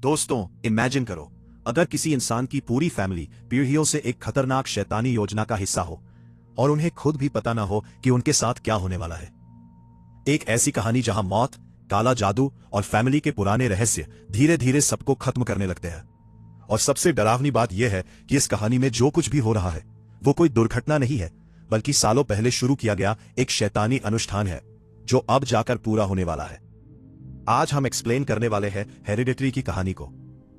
दोस्तों, इमेजिन करो, अगर किसी इंसान की पूरी फैमिली पीढ़ियों से एक खतरनाक शैतानी योजना का हिस्सा हो और उन्हें खुद भी पता ना हो कि उनके साथ क्या होने वाला है। एक ऐसी कहानी जहां मौत, काला जादू और फैमिली के पुराने रहस्य धीरे धीरे सबको खत्म करने लगते हैं। और सबसे डरावनी बात यह है कि इस कहानी में जो कुछ भी हो रहा है वो कोई दुर्घटना नहीं है, बल्कि सालों पहले शुरू किया गया एक शैतानी अनुष्ठान है जो अब जाकर पूरा होने वाला है। आज हम एक्सप्लेन करने वाले हैं हेरिडिटरी की कहानी को,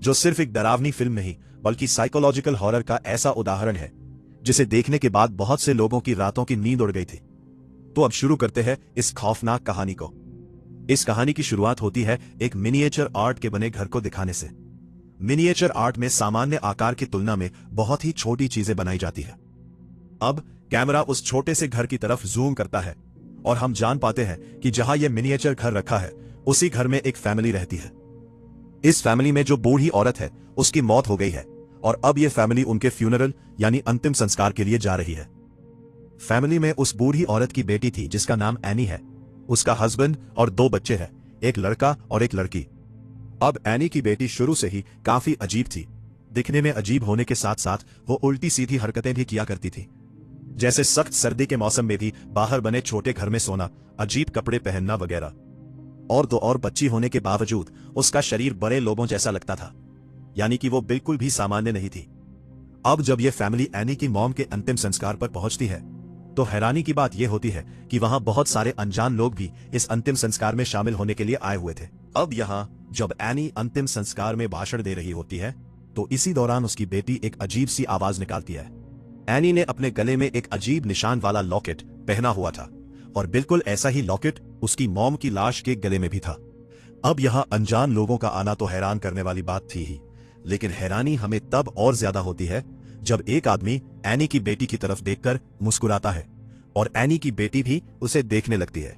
जो सिर्फ एक डरावनी फिल्म नहीं बल्कि साइकोलॉजिकल हॉरर का ऐसा उदाहरण है जिसे देखने के बाद बहुत से लोगों की रातों की नींद उड़ गई थी। तो अब शुरू करते हैं इस खौफनाक कहानी को। इस कहानी की शुरुआत होती है एक मिनिएचर आर्ट के बने घर को दिखाने से। मिनिएचर आर्ट में सामान्य आकार की तुलना में बहुत ही छोटी चीजें बनाई जाती है। अब कैमरा उस छोटे से घर की तरफ जूम करता है और हम जान पाते हैं कि जहां यह मिनिएचर घर रखा है उसी घर में एक फैमिली रहती है। इस फैमिली में जो बूढ़ी औरत है उसकी मौत हो गई है और अब यह फैमिली उनके फ्यूनरल यानी अंतिम संस्कार के लिए जा रही है। फैमिली में उस बूढ़ी औरत की बेटी थी जिसका नाम एनी है। उसका हस्बैंड और 2 बच्चे हैं, एक लड़का और एक लड़की। अब एनी की बेटी शुरू से ही काफी अजीब थी। दिखने में अजीब होने के साथ साथ वो उल्टी सीधी हरकतें भी किया करती थी, जैसे सख्त सर्दी के मौसम में भी बाहर बने छोटे घर में सोना, अजीब कपड़े पहनना वगैरह। और 2 और बच्ची होने के बावजूद उसका शरीर बड़े लोगों जैसा लगता था, यानी कि वो बिल्कुल भी सामान्य नहीं थी। अब जब यह फैमिली एनी की मॉम के अंतिम संस्कार पर पहुंचती है तो हैरानी की बात यह होती है कि वहां बहुत सारे अनजान लोग भी इस अंतिम संस्कार में शामिल होने के लिए आए हुए थे। अब यहां जब एनी अंतिम संस्कार में भाषण दे रही होती है तो इसी दौरान उसकी बेटी एक अजीब सी आवाज निकालती है। एनी ने अपने गले में एक अजीब निशान वाला लॉकेट पहना हुआ था और बिल्कुल ऐसा ही लॉकेट उसकी मॉम की लाश के गले में भी था। अब यहां अनजान लोगों का आना तो हैरान करने वाली बात थी ही, लेकिन हैरानी हमें तब और ज्यादा होती है जब एक आदमी एनी की बेटी की तरफ देखकर मुस्कुराता है और एनी की बेटी भी उसे देखने लगती है।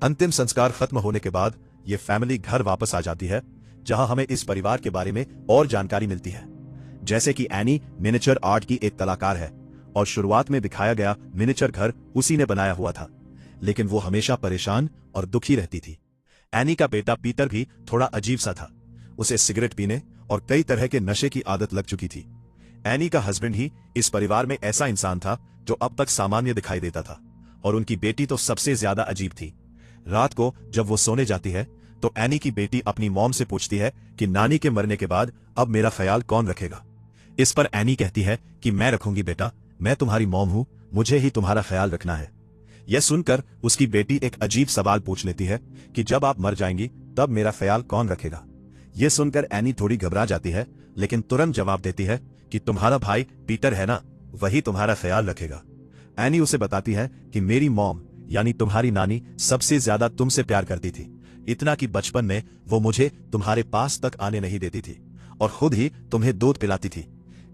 अंतिम संस्कार खत्म होने के बाद यह फैमिली घर वापस आ जाती है, जहां हमें इस परिवार के बारे में और जानकारी मिलती है, जैसे कि एनी मिनिएचर आर्ट की एक कलाकार है और शुरुआत में दिखाया गया मिनिएचर घर उसी ने बनाया हुआ था, लेकिन वो हमेशा परेशान और दुखी रहती थी। एनी का बेटा पीटर भी थोड़ा अजीब सा था। उसे सिगरेट पीने और कई तरह के नशे की आदत लग चुकी थी। एनी का हस्बैंड ही इस परिवार में ऐसा इंसान था जो अब तक सामान्य दिखाई देता था, और उनकी बेटी तो सबसे ज्यादा अजीब थी। रात को जब वो सोने जाती है तो एनी की बेटी अपनी मॉम से पूछती है कि नानी के मरने के बाद अब मेरा ख्याल कौन रखेगा। इस पर एनी कहती है कि मैं रखूंगी बेटा, मैं तुम्हारी मॉम हूं, मुझे ही तुम्हारा ख्याल रखना है। यह सुनकर उसकी बेटी एक अजीब सवाल पूछ लेती है कि जब आप मर जाएंगी तब मेरा ख्याल कौन रखेगा। यह सुनकर एनी थोड़ी घबरा जाती है, लेकिन तुरंत जवाब देती है कि तुम्हारा भाई पीटर है ना, वही तुम्हारा ख्याल रखेगा। एनी उसे बताती है कि मेरी मॉम यानी तुम्हारी नानी सबसे ज्यादा तुमसे प्यार करती थी, इतना कि बचपन में वो मुझे तुम्हारे पास तक आने नहीं देती थी और खुद ही तुम्हें दूध पिलाती थी।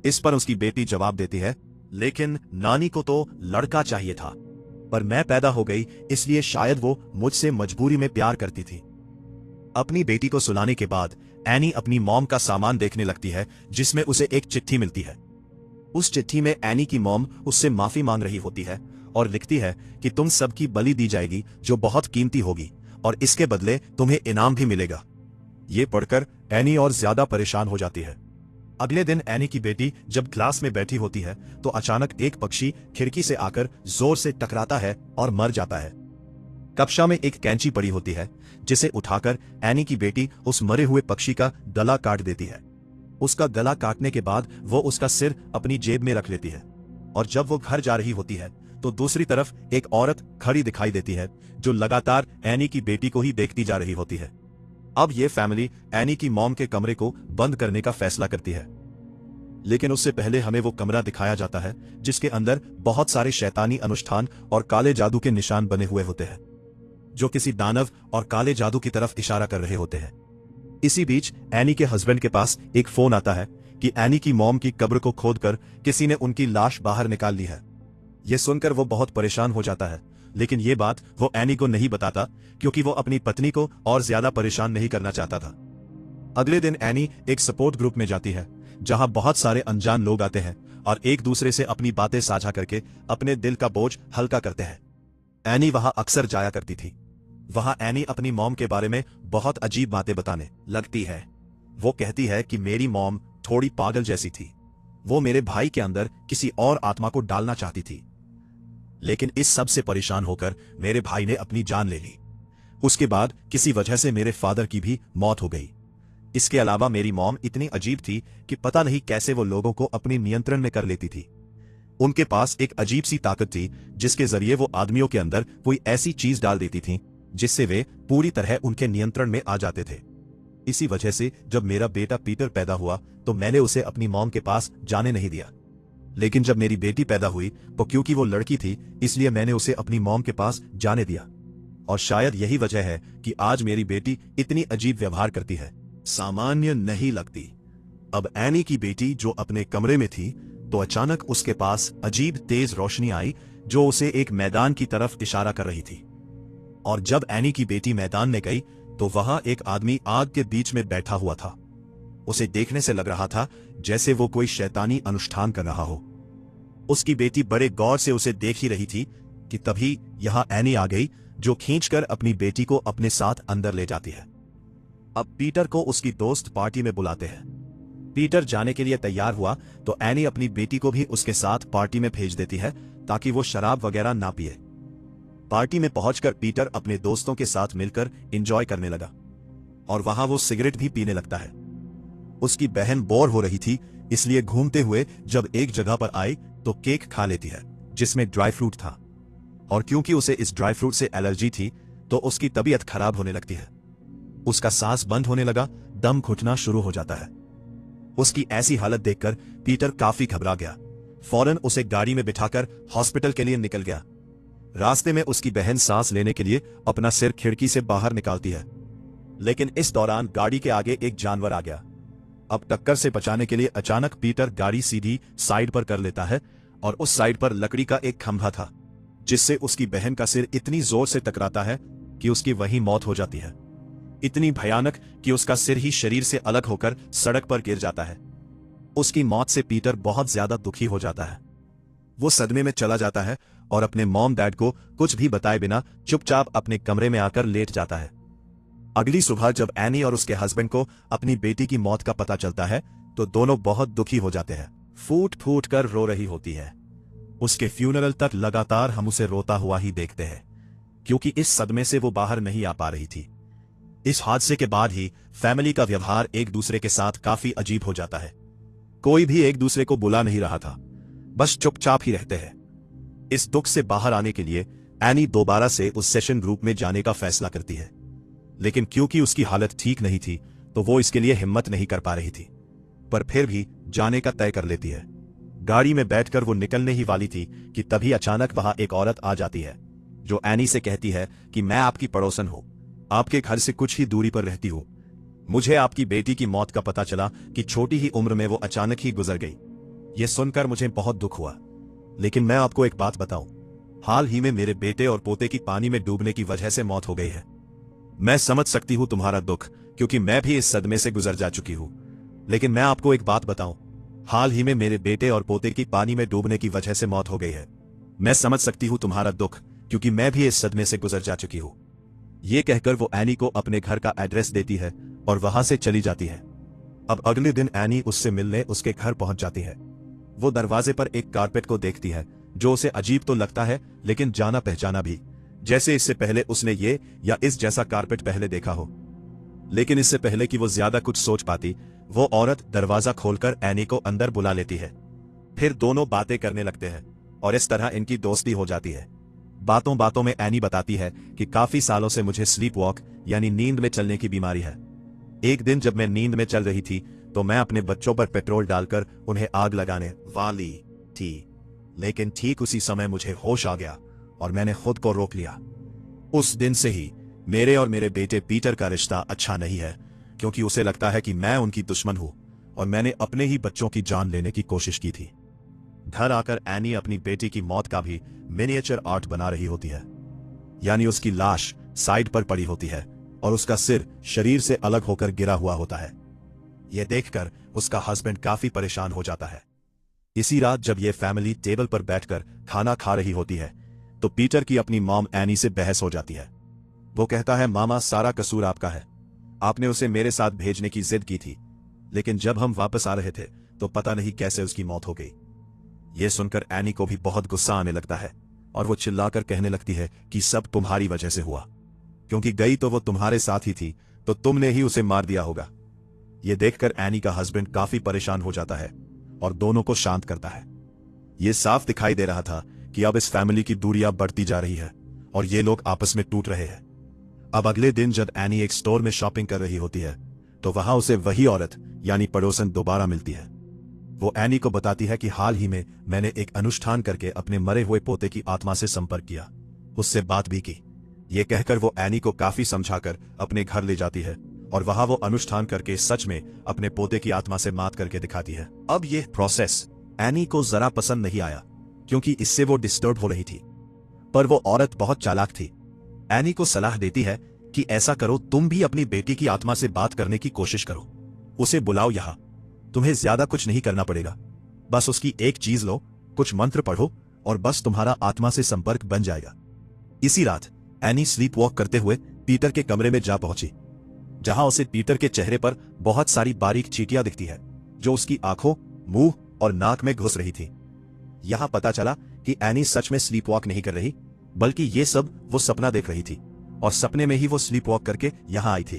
इस पर उसकी बेटी जवाब देती है, लेकिन नानी को तो लड़का चाहिए था, पर मैं पैदा हो गई इसलिए शायद वो मुझसे मजबूरी में प्यार करती थी। अपनी बेटी को सुलाने के बाद एनी अपनी मॉम का सामान देखने लगती है, जिसमें उसे एक चिट्ठी मिलती है। उस चिट्ठी में एनी की मॉम उससे माफी मांग रही होती है और लिखती है कि तुम सबकी बलि दी जाएगी जो बहुत कीमती होगी और इसके बदले तुम्हें इनाम भी मिलेगा। ये पढ़कर एनी और ज्यादा परेशान हो जाती है। अगले दिन एनी की बेटी जब क्लास में बैठी होती है तो अचानक एक पक्षी खिड़की से आकर जोर से टकराता है और मर जाता है। कक्षा में एक कैंची पड़ी होती है, जिसे उठाकर एनी की बेटी उस मरे हुए पक्षी का गला काट देती है। उसका गला काटने के बाद वो उसका सिर अपनी जेब में रख लेती है और जब वो घर जा रही होती है तो दूसरी तरफ एक औरत खड़ी दिखाई देती है जो लगातार एनी की बेटी को ही देखती जा रही होती है। अब ये फैमिली एनी की मॉम के कमरे को बंद करने का फैसला करती है, लेकिन उससे पहले हमें वो कमरा दिखाया जाता है जिसके अंदर बहुत सारे शैतानी अनुष्ठान और काले जादू के निशान बने हुए होते हैं, जो किसी दानव और काले जादू की तरफ इशारा कर रहे होते हैं। इसी बीच एनी के हस्बैंड के पास एक फोन आता है कि एनी की मॉम की कब्र को खोदकर किसी ने उनकी लाश बाहर निकाल ली है। यह सुनकर वो बहुत परेशान हो जाता है, लेकिन ये बात वो एनी को नहीं बताता क्योंकि वो अपनी पत्नी को और ज्यादा परेशान नहीं करना चाहता था। अगले दिन एनी एक सपोर्ट ग्रुप में जाती है जहां बहुत सारे अनजान लोग आते हैं और एक दूसरे से अपनी बातें साझा करके अपने दिल का बोझ हल्का करते हैं। एनी वहां अक्सर जाया करती थी। वहां एनी अपनी मॉम के बारे में बहुत अजीब बातें बताने लगती है। वो कहती है कि मेरी मॉम थोड़ी पागल जैसी थी। वो मेरे भाई के अंदर किसी और आत्मा को डालना चाहती थी। लेकिन इस सब से परेशान होकर मेरे भाई ने अपनी जान ले ली। उसके बाद किसी वजह से मेरे फादर की भी मौत हो गई। इसके अलावा मेरी मॉम इतनी अजीब थी कि पता नहीं कैसे वो लोगों को अपने नियंत्रण में कर लेती थी। उनके पास एक अजीब सी ताकत थी जिसके जरिए वो आदमियों के अंदर कोई ऐसी चीज डाल देती थी जिससे वे पूरी तरह उनके नियंत्रण में आ जाते थे। इसी वजह से जब मेरा बेटा पीटर पैदा हुआ तो मैंने उसे अपनी मॉम के पास जाने नहीं दिया। लेकिन जब मेरी बेटी पैदा हुई तो क्योंकि वो लड़की थी इसलिए मैंने उसे अपनी मॉम के पास जाने दिया। और शायद यही वजह है कि आज मेरी बेटी इतनी अजीब व्यवहार करती है, सामान्य नहीं लगती। अब एनी की बेटी जो अपने कमरे में थी तो अचानक उसके पास अजीब तेज रोशनी आई जो उसे एक मैदान की तरफ इशारा कर रही थी। और जब एनी की बेटी मैदान में गई तो वहां एक आदमी आग के बीच में बैठा हुआ था। उसे देखने से लग रहा था जैसे वो कोई शैतानी अनुष्ठान कर रहा हो। उसकी बेटी बड़े गौर से उसे देख ही रही थी कि तभी यहां एनी आ गई जो खींचकर अपनी बेटी को अपने साथ अंदर ले जाती है। अब पीटर को उसकी दोस्त पार्टी में बुलाते हैं। पीटर जाने के लिए तैयार हुआ तो एनी अपनी बेटी को भी उसके साथ पार्टी में भेज देती है ताकि वो शराब वगैरह ना पिए। पार्टी में पहुंचकर पीटर अपने दोस्तों के साथ मिलकर एंजॉय करने लगा और वहां वो सिगरेट भी पीने लगता है। उसकी बहन बोर हो रही थी इसलिए घूमते हुए जब एक जगह पर आई तो केक खा लेती है जिसमें ड्राई फ्रूट था। और क्योंकि उसे इस ड्राई फ्रूट से एलर्जी थी तो उसकी तबीयत खराब होने लगती है। उसका सांस बंद होने लगा, दम घुटना शुरू हो जाता है। उसकी ऐसी हालत देखकर पीटर काफी घबरा गया। फौरन उसे गाड़ी में बिठाकर हॉस्पिटल के लिए निकल गया। रास्ते में उसकी बहन सांस लेने के लिए अपना सिर खिड़की से बाहर निकालती है, लेकिन इस दौरान गाड़ी के आगे एक जानवर आ गया। अब टक्कर से बचाने के लिए अचानक पीटर गाड़ी सीधी साइड पर कर लेता है और उस साइड पर लकड़ी का एक खंभा था जिससे उसकी बहन का सिर इतनी जोर से टकराता है कि उसकी वहीं मौत हो जाती है। इतनी भयानक कि उसका सिर ही शरीर से अलग होकर सड़क पर गिर जाता है। उसकी मौत से पीटर बहुत ज्यादा दुखी हो जाता है। वो सदमे में चला जाता है और अपने मॉम डैड को कुछ भी बताए बिना चुपचाप अपने कमरे में आकर लेट जाता है। अगली सुबह जब एनी और उसके हस्बैंड को अपनी बेटी की मौत का पता चलता है तो दोनों बहुत दुखी हो जाते हैं। फूट फूट कर रो रही होती है। उसके फ्यूनरल तक लगातार हम उसे रोता हुआ ही देखते हैं क्योंकि इस सदमे से वो बाहर नहीं आ पा रही थी। इस हादसे के बाद ही फैमिली का व्यवहार एक दूसरे के साथ काफी अजीब हो जाता है। कोई भी एक दूसरे को बुला नहीं रहा था, बस चुपचाप ही रहते हैं। इस दुख से बाहर आने के लिए एनी दोबारा से उस सेशन ग्रुप में जाने का फैसला करती है, लेकिन क्योंकि उसकी हालत ठीक नहीं थी तो वो इसके लिए हिम्मत नहीं कर पा रही थी, पर फिर भी जाने का तय कर लेती है। गाड़ी में बैठकर वो निकलने ही वाली थी कि तभी अचानक वहां एक औरत आ जाती है जो एनी से कहती है कि मैं आपकी पड़ोसन हूं, आपके घर से कुछ ही दूरी पर रहती हूं। मुझे आपकी बेटी की मौत का पता चला कि छोटी ही उम्र में वो अचानक ही गुजर गई। यह सुनकर मुझे बहुत दुख हुआ, लेकिन मैं आपको एक बात बताऊं, हाल ही में मेरे बेटे और पोते की पानी में डूबने की वजह से मौत हो गई है। मैं समझ सकती हूं तुम्हारा दुख क्योंकि मैं भी इस सदमे से गुजर जा चुकी हूं, लेकिन मैं आपको एक बात बताऊं, हाल ही में मेरे बेटे और पोते की पानी में डूबने की वजह से मौत हो गई है। मैं समझ सकती हूं तुम्हारा दुख क्योंकि मैं भी इस सदमे से गुजर जा चुकी हूं। यह कहकर वो एनी को अपने घर का एड्रेस देती है और वहां से चली जाती है। अब अगले दिन एनी उससे मिलने उसके घर पहुंच जाती है। वो दरवाजे पर एक कारपेट को देखती है जो उसे अजीब तो लगता है लेकिन जाना पहचाना भी, जैसे इससे पहले उसने ये या इस जैसा कारपेट पहले देखा हो। लेकिन इससे पहले कि वो ज्यादा कुछ सोच पाती, वो औरत दरवाजा खोलकर एनी को अंदर बुला लेती है। फिर दोनों बातें करने लगते हैं और इस तरह इनकी दोस्ती हो जाती है। बातों बातों में एनी बताती है कि काफी सालों से मुझे स्लीप वॉक यानी नींद में चलने की बीमारी है। एक दिन जब मैं नींद में चल रही थी तो मैं अपने बच्चों पर पेट्रोल डालकर उन्हें आग लगाने वाली थी, लेकिन ठीक उसी समय मुझे होश आ गया और मैंने खुद को रोक लिया। उस दिन से ही मेरे और मेरे बेटे पीटर का रिश्ता अच्छा नहीं है क्योंकि उसे लगता है कि मैं उनकी दुश्मन हूं और मैंने अपने ही बच्चों की जान लेने की कोशिश की थी। घर आकर एनी अपनी बेटी की मौत का भी मिनिएचर आर्ट बना रही होती है, यानी उसकी लाश साइड पर पड़ी होती है और उसका सिर शरीर से अलग होकर गिरा हुआ होता है। यह देखकर उसका हस्बैंड काफी परेशान हो जाता है। इसी रात जब यह फैमिली टेबल पर बैठकर खाना खा रही होती है तो पीटर की अपनी मॉम एनी से बहस हो जाती है। वो कहता है, मामा सारा कसूर आपका है, आपने उसे मेरे साथ भेजने की जिद की थी लेकिन जब हम वापस आ रहे थे तो पता नहीं कैसे उसकी मौत हो गई। यह सुनकर एनी को भी बहुत गुस्सा आने लगता है और वो चिल्लाकर कहने लगती है कि सब तुम्हारी वजह से हुआ, क्योंकि गई तो वो तुम्हारे साथ ही थी, तो तुमने ही उसे मार दिया होगा। यह देखकर एनी का हस्बैंड काफी परेशान हो जाता है और दोनों को शांत करता है। यह साफ दिखाई दे रहा था कि अब इस फैमिली की दूरियां बढ़ती जा रही है और ये लोग आपस में टूट रहे हैं। अब अगले दिन जब एनी एक स्टोर में शॉपिंग कर रही होती है तो वहां उसे वही औरत यानी पड़ोसन दोबारा मिलती है। वो एनी को बताती है कि हाल ही में मैंने एक अनुष्ठान करके अपने मरे हुए पोते की आत्मा से संपर्क किया, उससे बात भी की। ये कहकर वो एनी को काफी समझाकर अपने घर ले जाती है और वहां वो अनुष्ठान करके सच में अपने पोते की आत्मा से बात करके दिखाती है। अब यह प्रोसेस एनी को जरा पसंद नहीं आया क्योंकि इससे वो डिस्टर्ब हो रही थी, पर वो औरत बहुत चालाक थी। एनी को सलाह देती है कि ऐसा करो, तुम भी अपनी बेटी की आत्मा से बात करने की कोशिश करो, उसे बुलाओ यहां, तुम्हें ज्यादा कुछ नहीं करना पड़ेगा, बस उसकी एक चीज लो, कुछ मंत्र पढ़ो और बस तुम्हारा आत्मा से संपर्क बन जाएगा। इसी रात एनी स्लीप वॉक करते हुए पीटर के कमरे में जा पहुंची, जहां उसे पीटर के चेहरे पर बहुत सारी बारीक चींटियां दिखती है जो उसकी आंखों, मुंह और नाक में घुस रही थी। यहां पता चला कि एनी सच में स्लीप वॉक नहीं कर रही, बल्कि ये सब वो सपना देख रही थी और सपने में ही वो स्लीप वॉक करके यहां आई थी।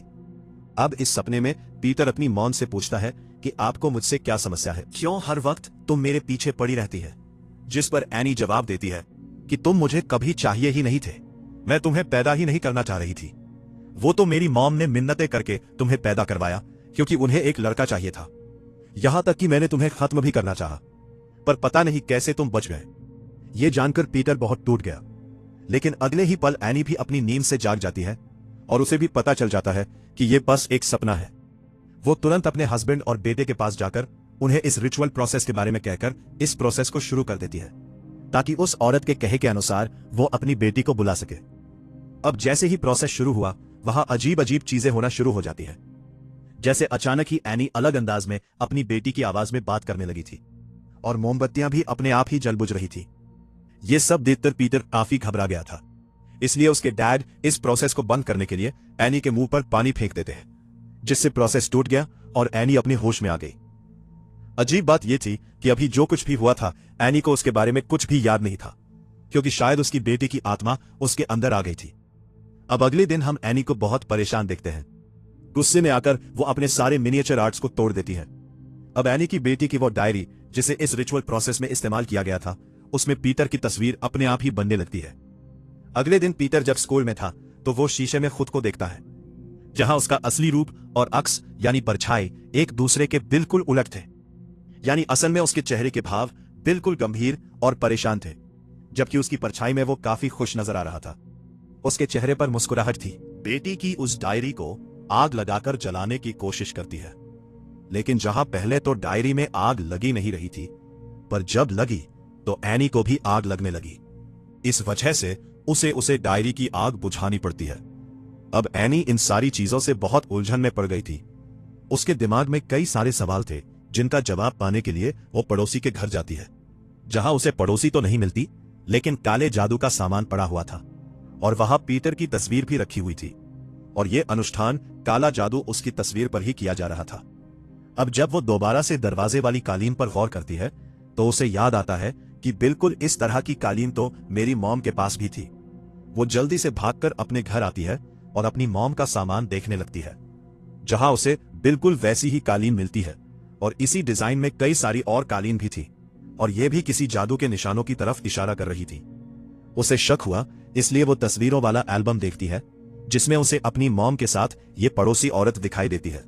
अब इस सपने में पीटर अपनी मॉम से पूछता है कि आपको मुझसे क्या समस्या है, क्यों हर वक्त तुम मेरे पीछे पड़ी रहती है? जिस पर एनी जवाब देती है कि तुम मुझे कभी चाहिए ही नहीं थे, मैं तुम्हें पैदा ही नहीं करना चाह रही थी, वो तो मेरी मॉम ने मिन्नतें करके तुम्हें पैदा करवाया क्योंकि उन्हें एक लड़का चाहिए था। यहां तक कि मैंने तुम्हें खत्म भी करना चाहा, पर पता नहीं कैसे तुम बच गए। यह जानकर पीटर बहुत टूट गया, लेकिन अगले ही पल एनी भी अपनी नींद से जाग जाती है और उसे भी पता चल जाता है कि यह बस एक सपना है। वो तुरंत अपने हस्बैंड और बेटे के पास जाकर उन्हें इस रिचुअल प्रोसेस के बारे में कहकर इस प्रोसेस को शुरू कर देती है ताकि उस औरत के कहे के अनुसार वो अपनी बेटी को बुला सके। अब जैसे ही प्रोसेस शुरू हुआ, वहां अजीब अजीब चीजें होना शुरू हो जाती है। जैसे अचानक ही एनी अलग अंदाज में अपनी बेटी की आवाज में बात करने लगी थी और मोमबत्तियां भी अपने आप ही जल बुझ रही थी। यह सब देखकर पीटर काफी घबरा गया था, इसलिए उसके डैड इस प्रोसेस को बंद करने के लिए एनी के मुंह पर पानी फेंक देते हैं, जिससे प्रोसेस टूट गया और एनी अपने होश में आ गई। अजीब बात यह थी कि अभी जो कुछ भी हुआ था, एनी को उसके बारे में कुछ भी याद नहीं था, क्योंकि शायद उसकी बेटी की आत्मा उसके अंदर आ गई थी। अब अगले दिन हम एनी को बहुत परेशान देखते हैं। गुस्से में आकर वो अपने सारे मिनिएचर आर्ट्स को तोड़ देती है। अब एनी की बेटी की वो डायरी जिसे इस रिचुअल प्रोसेस में इस्तेमाल किया गया था, उसमें पीटर की तस्वीर अपने आप ही बनने लगती है। अगले दिन पीटर जब स्कूल में था तो वो शीशे में खुद को देखता है, जहां उसका असली रूप और अक्स यानी परछाई एक दूसरे के बिल्कुल उलट थे। यानी असल में उसके चेहरे के भाव बिल्कुल गंभीर और परेशान थे, जबकि उसकी परछाई में वो काफी खुश नजर आ रहा था। उसके चेहरे पर मुस्कुराहट थी। बेटी की उस डायरी को आग लगाकर जलाने की कोशिश करती है, लेकिन जहां पहले तो डायरी में आग लगी नहीं रही थी, पर जब लगी तो एनी को भी आग लगने लगी। इस वजह से उसे डायरी की आग बुझानी पड़ती है। अब एनी इन सारी चीजों से बहुत उलझन में पड़ गई थी। उसके दिमाग में कई सारे सवाल थे जिनका जवाब पाने के लिए वो पड़ोसी के घर जाती है, जहां उसे पड़ोसी तो नहीं मिलती, लेकिन काले जादू का सामान पड़ा हुआ था और वहां पीटर की तस्वीर भी रखी हुई थी और यह अनुष्ठान काला जादू उसकी तस्वीर पर ही किया जा रहा था। अब जब वो दोबारा से दरवाजे वाली कालीन पर गौर करती है तो उसे याद आता है कि बिल्कुल इस तरह की कालीन तो मेरी मॉम के पास भी थी। वो जल्दी से भागकर अपने घर आती है और अपनी मॉम का सामान देखने लगती है, जहां उसे बिल्कुल वैसी ही कालीन मिलती है और इसी डिजाइन में कई सारी और कालीन भी थी और यह भी किसी जादू के निशानों की तरफ इशारा कर रही थी। उसे शक हुआ, इसलिए वो तस्वीरों वाला एल्बम देखती है जिसमें उसे अपनी मॉम के साथ ये पड़ोसी औरत दिखाई देती है।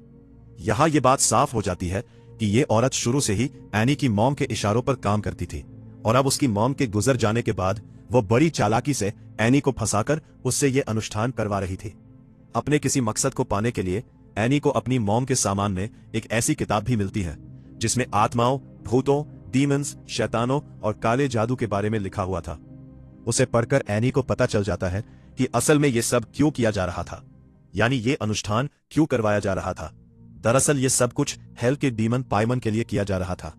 यहां यह बात साफ हो जाती है कि ये औरत शुरू से ही एनी की मॉम के इशारों पर काम करती थी और अब उसकी मॉम के गुजर जाने के बाद वो बड़ी चालाकी से एनी को फंसाकर उससे ये अनुष्ठान करवा रही थी। अपने किसी मकसद को पाने के लिए एनी को अपनी मॉम के सामान में एक ऐसी किताब भी मिलती है जिसमें आत्माओं, भूतों, डीमंस, शैतानों और काले जादू के बारे में लिखा हुआ था। उसे पढ़कर एनी को पता चल जाता है कि असल में यह सब क्यों किया जा रहा था, यानी ये अनुष्ठान क्यों करवाया जा रहा था। दरअसल ये सब कुछ हेल के डीमन पाइमन के लिए किया जा रहा था।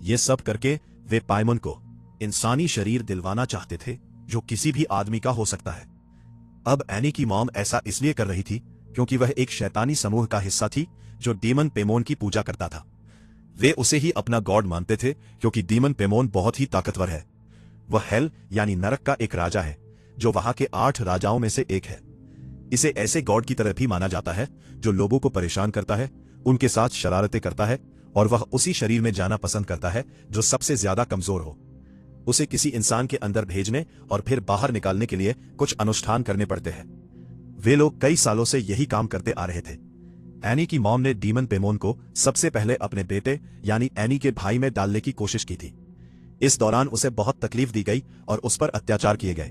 ये सब करके वे पाइमन को इंसानी शरीर दिलवाना चाहते थे जो किसी भी आदमी का हो सकता है। अब एनी की मॉम ऐसा इसलिए कर रही थी क्योंकि वह एक शैतानी समूह का हिस्सा थी जो डीमन पेमोन की पूजा करता था। वे उसे ही अपना गॉड मानते थे क्योंकि डीमन पेमोन बहुत ही ताकतवर है। वह हेल यानी नरक का एक राजा है जो वहां के 8 राजाओं में से एक है। इसे ऐसे गॉड की तरह भी माना जाता है जो लोगों को परेशान करता है, उनके साथ शरारतें करता है और वह उसी शरीर में जाना पसंद करता है जो सबसे ज्यादा कमजोर हो। उसे किसी इंसान के अंदर भेजने और फिर बाहर निकालने के लिए कुछ अनुष्ठान करने पड़ते हैं। वे लोग कई सालों से यही काम करते आ रहे थे। एनी की मॉम ने डीमन पेमोन को सबसे पहले अपने बेटे यानी एनी के भाई में डालने की कोशिश की थी। इस दौरान उसे बहुत तकलीफ दी गई और उस पर अत्याचार किए गए।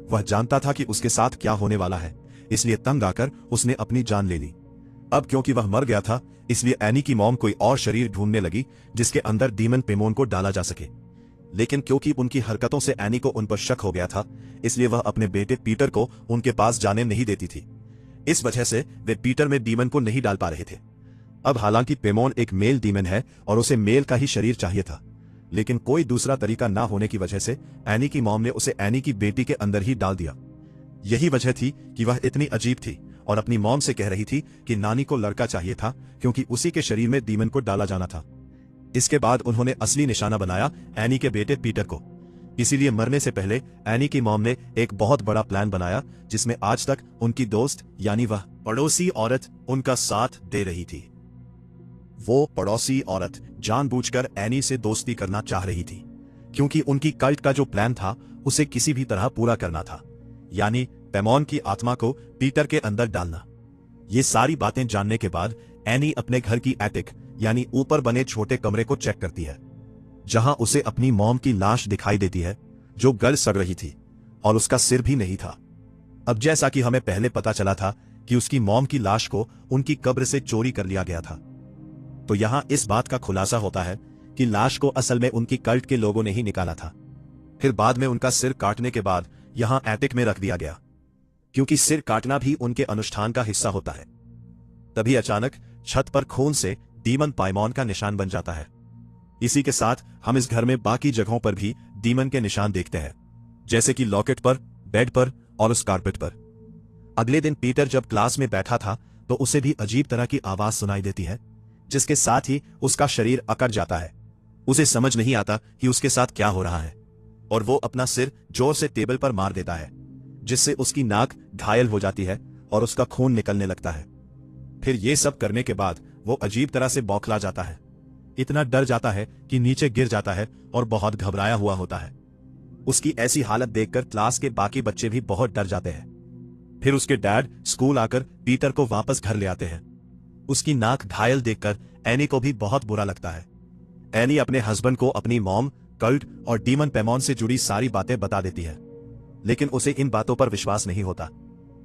वह जानता था कि उसके साथ क्या होने वाला है, इसलिए तंग आकर उसने अपनी जान ले ली। अब क्योंकि वह मर गया था, इसलिए एनी की मॉम कोई और शरीर ढूंढने लगी जिसके अंदर डीमन पेमोन को डाला जा सके। लेकिन क्योंकि उनकी हरकतों से एनी को उन पर शक हो गया था, इसलिए वह अपने बेटे पीटर को उनके पास जाने नहीं देती थी। इस वजह से वे पीटर में डीमन को नहीं डाल पा रहे थे। अब हालांकि पेमोन एक मेल डीमन है और उसे मेल का ही शरीर चाहिए था, लेकिन कोई दूसरा तरीका ना होने की वजह से एनी की मॉम ने उसे एनी की बेटी के अंदर ही डाल दिया। यही वजह थी कि वह इतनी अजीब थी और अपनी मॉम से कह रही थी कि नानी को लड़का चाहिए था क्योंकि उसी के शरीर में डीमन को डाला जाना था। इसके बाद उन्होंने असली निशाना बनाया एनी के बेटे पीटर को। इसीलिए मरने से पहले एनी की मॉम ने एक बहुत बड़ा प्लान बनाया जिसमें आज तक उनकी दोस्त यानी वह पड़ोसी औरत उनका साथ दे रही थी। वो पड़ोसी औरत जानबूझकर एनी से दोस्ती करना चाह रही थी क्योंकि उनकी कल्ट का जो प्लान था उसे किसी भी तरह पूरा करना था, यानी पेमोन की आत्मा को पीटर के अंदर डालना। ये सारी बातें जानने के बाद एनी अपने घर की एटिक यानी ऊपर बने छोटे कमरे को चेक करती है, जहां उसे अपनी मॉम की लाश दिखाई देती है जो गल सड़ रही थी और उसका सिर भी नहीं था। अब जैसा कि हमें पहले पता चला था कि उसकी मॉम की लाश को उनकी कब्र से चोरी कर लिया गया था, तो यहां इस बात का खुलासा होता है कि लाश को असल में उनकी कल्ट के लोगों ने ही निकाला था। फिर बाद में उनका सिर काटने के बाद यहां एटिक में रख दिया गया, क्योंकि सिर काटना भी उनके अनुष्ठान का हिस्सा होता है। तभी अचानक छत पर खून से डीमन पाइमोन का निशान बन जाता है। इसी के साथ हम इस घर में बाकी जगहों पर भी डीमन के निशान देखते हैं, जैसे कि लॉकेट पर, बेड पर और उस कारपेट पर। अगले दिन पीटर जब क्लास में बैठा था तो उसे भी अजीब तरह की आवाज सुनाई देती है, जिसके साथ ही उसका शरीर अकड़ जाता है। उसे समझ नहीं आता कि उसके साथ क्या हो रहा है और वो अपना सिर जोर से टेबल पर मार देता है, जिससे उसकी नाक घायल हो जाती है और उसका खून निकलने लगता है। फिर ये सब करने के बाद वो अजीब तरह से बौखला जाता है, इतना डर जाता है कि नीचे गिर जाता है और बहुत घबराया हुआ होता है। उसकी ऐसी हालत देखकर क्लास के बाकी बच्चे भी बहुत डर जाते हैं। फिर उसके डैड स्कूल आकर पीटर को वापस घर ले आते हैं। उसकी नाक घायल देखकर एनी को भी बहुत बुरा लगता है। एनी अपने हस्बैंड को अपनी मॉम, कल्ट और डीमन पेमोन से जुड़ी सारी बातें बता देती है, लेकिन उसे इन बातों पर विश्वास नहीं होता।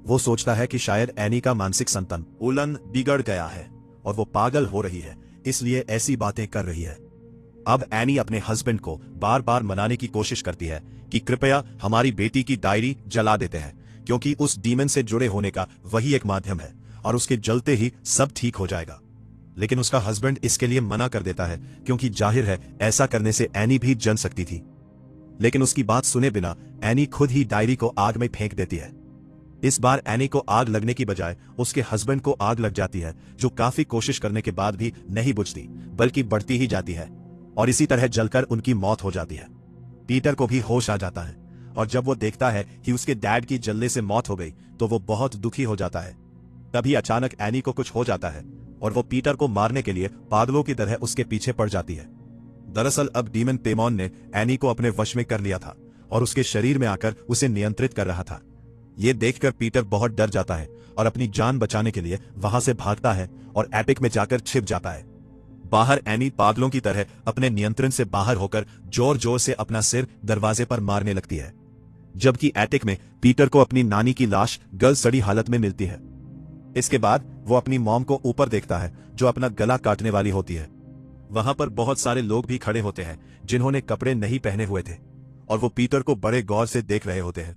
वो सोचता है कि शायद एनी का मानसिक संतुलन बिगड़ गया है और वो पागल हो रही है, इसलिए ऐसी बातें कर रही है। अब एनी अपने हस्बैंड को बार बार मनाने की कोशिश करती है कि कृपया हमारी बेटी की डायरी जला देते हैं, क्योंकि उस डीमन से जुड़े होने का वही एक माध्यम है और उसके जलते ही सब ठीक हो जाएगा। लेकिन उसका हस्बैंड इसके लिए मना कर देता है, क्योंकि जाहिर है ऐसा करने से एनी भी जल सकती थी। लेकिन उसकी बात सुने बिना एनी खुद ही डायरी को आग में फेंक देती है। इस बार एनी को आग लगने की बजाय उसके हस्बैंड को आग लग जाती है, जो काफी कोशिश करने के बाद भी नहीं बुझती, बल्कि बढ़ती ही जाती है और इसी तरह जलकर उनकी मौत हो जाती है। पीटर को भी होश आ जाता है और जब वो देखता है कि उसके डैड की जलने से मौत हो गई तो वो बहुत दुखी हो जाता है। तभी अचानक एनी को कुछ हो जाता है और वो पीटर को मारने के लिए पागलों की तरह उसके पीछे पड़ जाती है। दरअसल अब डीमन पेमोन ने एनी को अपने वश में कर लिया था और उसके शरीर में आकर उसे नियंत्रित कर रहा था। ये देखकर पीटर बहुत डर जाता है और अपनी जान बचाने के लिए वहां से भागता है और एटिक में जाकर छिप जाता है। बाहर एनी पागलों की तरह अपने नियंत्रण से बाहर होकर जोर जोर से अपना सिर दरवाजे पर मारने लगती है, जबकि एटिक में पीटर को अपनी नानी की लाश गल सड़ी हालत में मिलती है। इसके बाद वो अपनी मॉम को ऊपर देखता है, जो अपना गला काटने वाली होती है। वहां पर बहुत सारे लोग भी खड़े होते हैं जिन्होंने कपड़े नहीं पहने हुए थे और वो पीटर को बड़े गौर से देख रहे होते हैं।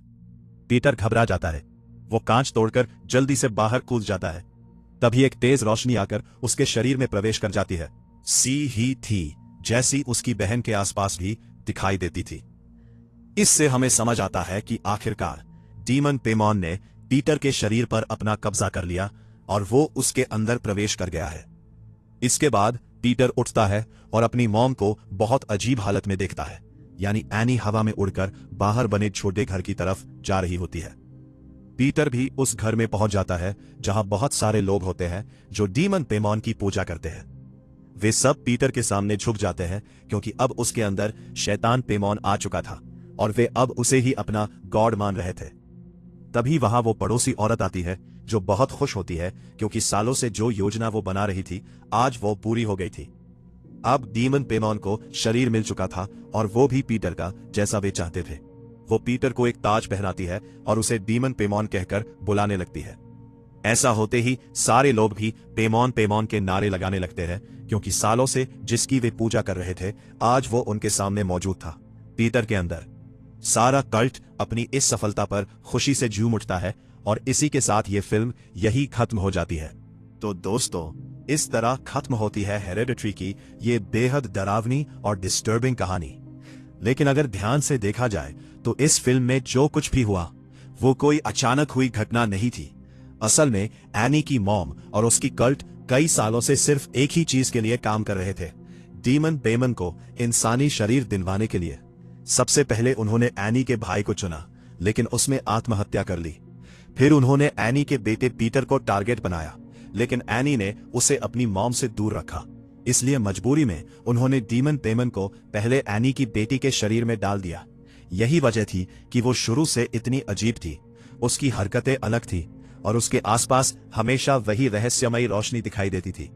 पीटर घबरा जाता है। वो कांच तोड़कर जल्दी से बाहर कूद जाता है। तभी एक तेज रोशनी आकर उसके शरीर में प्रवेश कर जाती है। सी ही थी जैसी उसकी बहन के आसपास भी दिखाई देती थी। इससे हमें समझ आता है कि आखिरकार डीमन पेमोन ने पीटर के शरीर पर अपना कब्जा कर लिया और वो उसके अंदर प्रवेश कर गया है। इसके बाद पीटर उठता है और अपनी मॉम को बहुत अजीब हालत में देखता है, यानी एनी हवा में उड़कर बाहर बने छोटे घर की तरफ जा रही होती है। पीटर भी उस घर में पहुंच जाता है जहां बहुत सारे लोग होते हैं जो डीमन पेमॉन की पूजा करते हैं। वे सब पीटर के सामने झुक जाते हैं क्योंकि अब उसके अंदर शैतान पेमॉन आ चुका था और वे अब उसे ही अपना गॉड मान रहे थे। तभी वहां वो पड़ोसी औरत आती है जो बहुत खुश होती है क्योंकि सालों से जो योजना वो बना रही थी आज वो पूरी हो गई थी। अब डीमन पेमॉन को शरीर मिल चुका था और वो भी पीटर का जैसा वे चाहते थे। वो पीटर को एक ताज पहनाती है और उसे डीमन पेमॉन कहकर बुलाने लगती है। ऐसा होते ही सारे लोग भी पेमॉन पेमॉन के नारे लगाने लगते हैं क्योंकि सालों से जिसकी वे पूजा कर रहे थे आज वो उनके सामने मौजूद था, पीटर के अंदर। सारा कल्ट अपनी इस सफलता पर खुशी से झूम उठता है और इसी के साथ ये फिल्म यही खत्म हो जाती है। तो दोस्तों, इस तरह खत्म होती है हेरेडिटरी की ये बेहद डरावनी और डिस्टर्बिंग कहानी। लेकिन अगर ध्यान से देखा जाए तो इस फिल्म में जो कुछ भी हुआ वो कोई अचानक हुई घटना नहीं थी। असल में एनी की मॉम और उसकी कल्ट कई सालों से सिर्फ एक ही चीज के लिए काम कर रहे थे, डीमन पेमन को इंसानी शरीर दिलवाने के लिए। सबसे पहले उन्होंने एनी के भाई को चुना लेकिन उसमें आत्महत्या कर ली। फिर उन्होंने एनी के बेटे पीटर को टारगेट बनाया लेकिन एनी ने उसे अपनी मॉम से दूर रखा। इसलिए मजबूरी में उन्होंने डीमन पेमन को पहले एनी की बेटी के शरीर में डाल दिया। यही वजह थी कि वो शुरू से इतनी अजीब थी, उसकी हरकतें अलग थी और उसके आसपास हमेशा वही रहस्यमयी रोशनी दिखाई देती थी।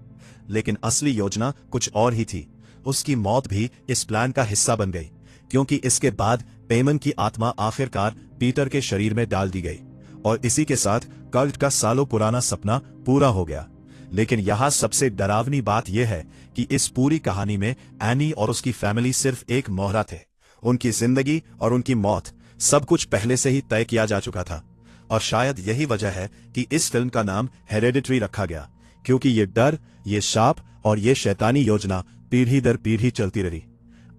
लेकिन असली योजना कुछ और ही थी। उसकी मौत भी इस प्लान का हिस्सा बन गई क्योंकि इसके बाद पेमन की आत्मा आखिरकार पीटर के शरीर में डाल दी गई और इसी के साथ कल्ट का सालों पुराना सपना पूरा हो गया। लेकिन यहां सबसे डरावनी बात यह है कि इस पूरी कहानी में एनी और उसकी फैमिली सिर्फ एक मोहरा थे। उनकी जिंदगी और उनकी मौत सब कुछ पहले से ही तय किया जा चुका था और शायद यही वजह है कि इस फिल्म का नाम हेरेडिटरी रखा गया, क्योंकि ये डर, ये शाप और ये शैतानी योजना पीढ़ी दर पीढ़ी चलती रही।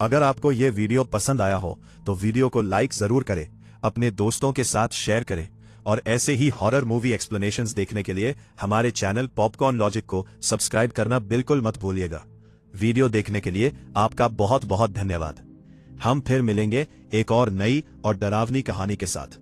अगर आपको ये वीडियो पसंद आया हो तो वीडियो को लाइक जरूर करें, अपने दोस्तों के साथ शेयर करें और ऐसे ही हॉरर मूवी एक्सप्लेनेशंस देखने के लिए हमारे चैनल पॉपकॉर्न लॉजिक को सब्सक्राइब करना बिल्कुल मत भूलिएगा। वीडियो देखने के लिए आपका बहुत बहुत धन्यवाद। हम फिर मिलेंगे एक और नई और डरावनी कहानी के साथ।